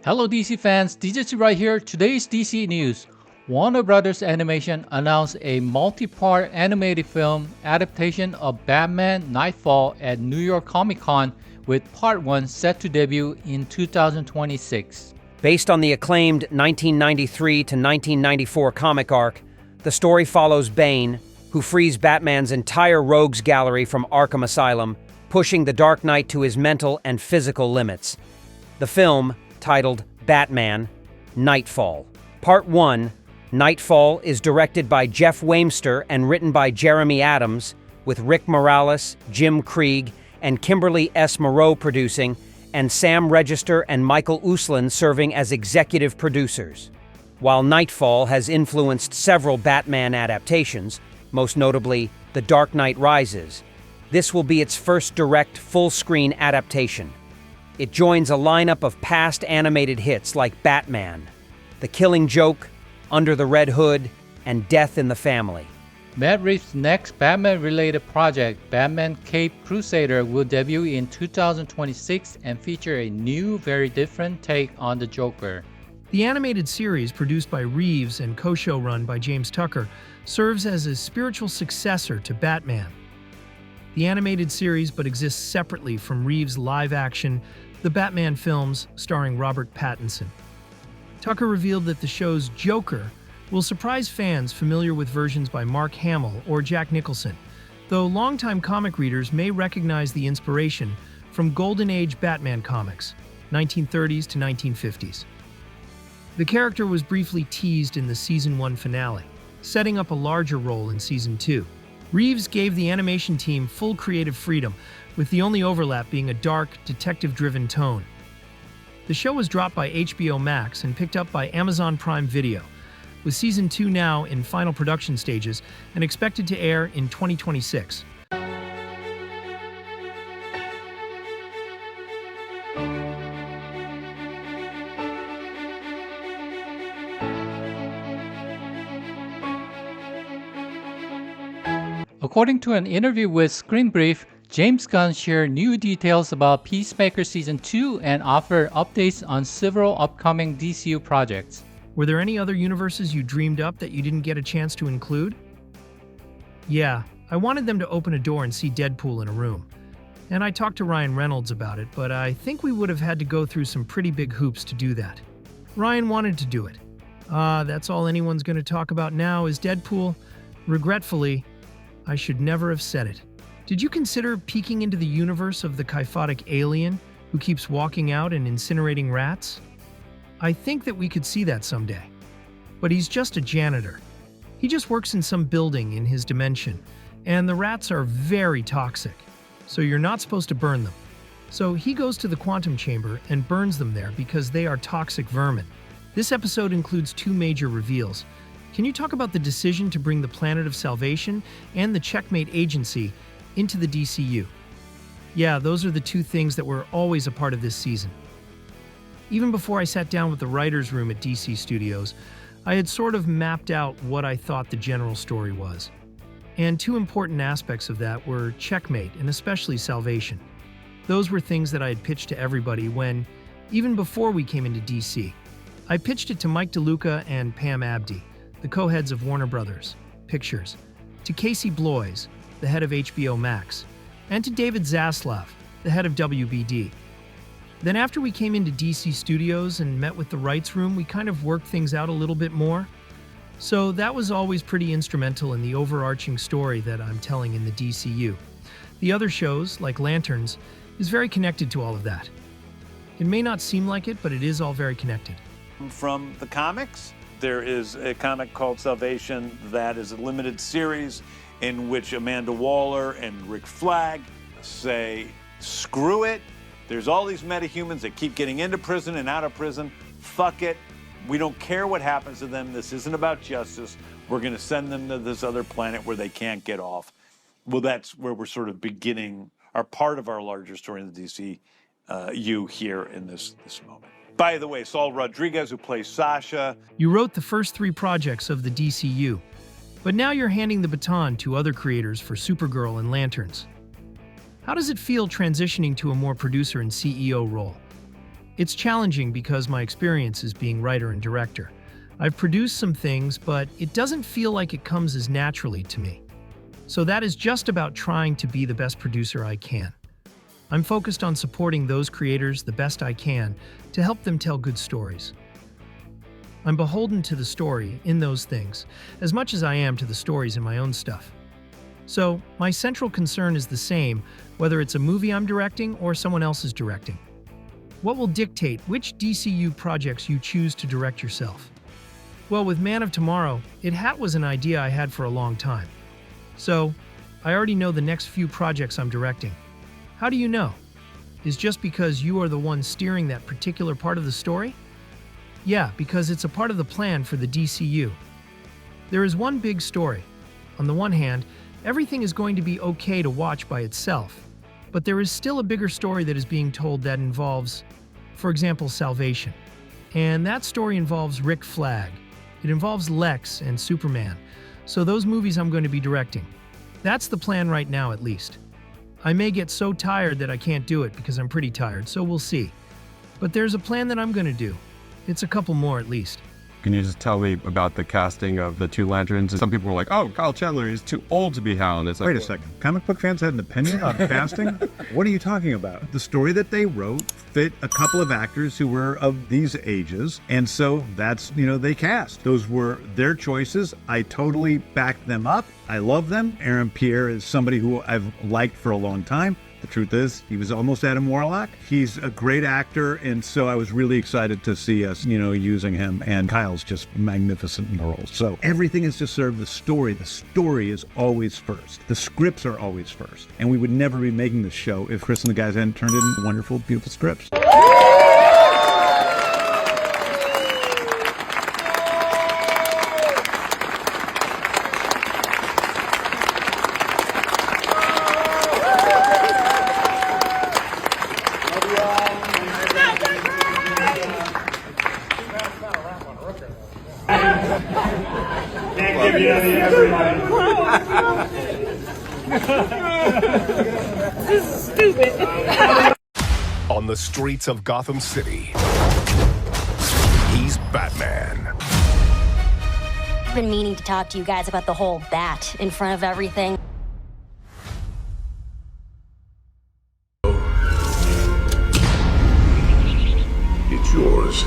Hello DC fans, DJC right here. Today's DC news. Warner Brothers Animation announced a multi-part animated film adaptation of Batman Nightfall at New York Comic Con with Part 1 set to debut in 2026. Based on the acclaimed 1993 to 1994 comic arc, the story follows Bane, who frees Batman's entire rogues gallery from Arkham Asylum, pushing the Dark Knight to his mental and physical limits. The film, titled Batman Nightfall. Part 1, Nightfall, is directed by Jeff Wamster and written by Jeremy Adams, with Rick Morales, Jim Krieg, and Kimberly S. Moreau producing, and Sam Register and Michael Uslan serving as executive producers. While Nightfall has influenced several Batman adaptations, most notably The Dark Knight Rises, this will be its first direct full-screen adaptation. It joins a lineup of past animated hits like Batman, The Killing Joke, Under the Red Hood, and Death in the Family. Matt Reeves' next Batman-related project, Batman Caped Crusader, will debut in 2026 and feature a new, very different take on the Joker. The animated series, produced by Reeves and co-show-run by James Tucker, serves as a spiritual successor to Batman. The animated series but exists separately from Reeves' live-action The Batman films starring Robert Pattinson. Tucker revealed that the show's Joker will surprise fans familiar with versions by Mark Hamill or Jack Nicholson, though longtime comic readers may recognize the inspiration from Golden Age Batman comics, 1930s to 1950s. The character was briefly teased in the Season 1 finale, setting up a larger role in Season 2. Reeves gave the animation team full creative freedom, with the only overlap being a dark, detective-driven tone. The show was dropped by HBO Max and picked up by Amazon Prime Video, with Season 2 now in final production stages and expected to air in 2026. According to an interview with Screen Brief, James Gunn shared new details about Peacemaker Season 2 and offered updates on several upcoming DCU projects. Were there any other universes you dreamed up that you didn't get a chance to include? Yeah, I wanted them to open a door and see Deadpool in a room. And I talked to Ryan Reynolds about it, but I think we would have had to go through some pretty big hoops to do that. Ryan wanted to do it. That's all anyone's going to talk about now is Deadpool. Regretfully, I should never have said it. Did you consider peeking into the universe of the kyphotic alien who keeps walking out and incinerating rats? I think that we could see that someday. But he's just a janitor. He just works in some building in his dimension, and the rats are very toxic, so you're not supposed to burn them. So he goes to the quantum chamber and burns them there because they are toxic vermin. This episode includes two major reveals. Can you talk about the decision to bring the Planet of Salvation and the Checkmate Agency into the DCU? Yeah, those are the two things that were always a part of this season. Even before I sat down with the writer's room at DC Studios, I had sort of mapped out what I thought the general story was. And two important aspects of that were Checkmate and especially Salvation. Those were things that I had pitched to everybody when, even before we came into DC. I pitched it to Mike DeLuca and Pam Abdi, the co-heads of Warner Brothers Pictures, to Casey Bloys, the head of HBO Max, and to David Zaslav, the head of WBD. Then after we came into DC Studios and met with the rights room, we kind of worked things out a little bit more. So that was always pretty instrumental in the overarching story that I'm telling in the DCU. The other shows, like Lanterns, is very connected to all of that. It may not seem like it, but it is all very connected. From the comics, there is a comic called Salvation that is a limited series in which Amanda Waller and Rick Flag say, screw it. There's all these metahumans that keep getting into prison and out of prison. Fuck it. We don't care what happens to them. This isn't about justice. We're going to send them to this other planet where they can't get off. Well, that's where we're sort of beginning our part of our larger story in the DCU here in this moment. By the way, Saul Rodriguez, who plays Sasha. You wrote the first three projects of the DCU, but now you're handing the baton to other creators for Supergirl and Lanterns. How does it feel transitioning to a more producer and CEO role? It's challenging because my experience is being writer and director. I've produced some things, but it doesn't feel like it comes as naturally to me. So that is just about trying to be the best producer I can. I'm focused on supporting those creators the best I can to help them tell good stories. I'm beholden to the story in those things, as much as I am to the stories in my own stuff. So, my central concern is the same, whether it's a movie I'm directing or someone else is directing. What will dictate which DCU projects you choose to direct yourself? Well, with Man of Tomorrow, it was an idea I had for a long time. So, I already know the next few projects I'm directing. How do you know? Is just because you are the one steering that particular part of the story? Yeah, because it's a part of the plan for the DCU. There is one big story. On the one hand, everything is going to be okay to watch by itself, but there is still a bigger story that is being told that involves, for example, Salvation. And that story involves Rick Flag. It involves Lex and Superman. So those movies I'm going to be directing. That's the plan right now, at least. I may get so tired that I can't do it because I'm pretty tired, so we'll see. But there's a plan that I'm going to do. It's a couple more at least. Can you just tell me about the casting of the two Lanterns? Some people were like, oh, Kyle Chandler is too old to be Hal. It's like, wait a second. Comic book fans had an opinion on casting? What are you talking about? The story that they wrote fit a couple of actors who were of these ages. And so that's, they cast. Those were their choices. I totally backed them up. I love them. Aaron Pierre is somebody who I've liked for a long time. The truth is, he was almost Adam Warlock. He's a great actor, and so I was really excited to see us, using him. And Kyle's just magnificent in the role. So everything is to serve the story. The story is always first. The scripts are always first. And we would never be making this show if Chris and the guys hadn't turned in wonderful, beautiful scripts. On the streets of Gotham City, he's Batman. I've been meaning to talk to you guys about the whole bat in front of everything. It's yours.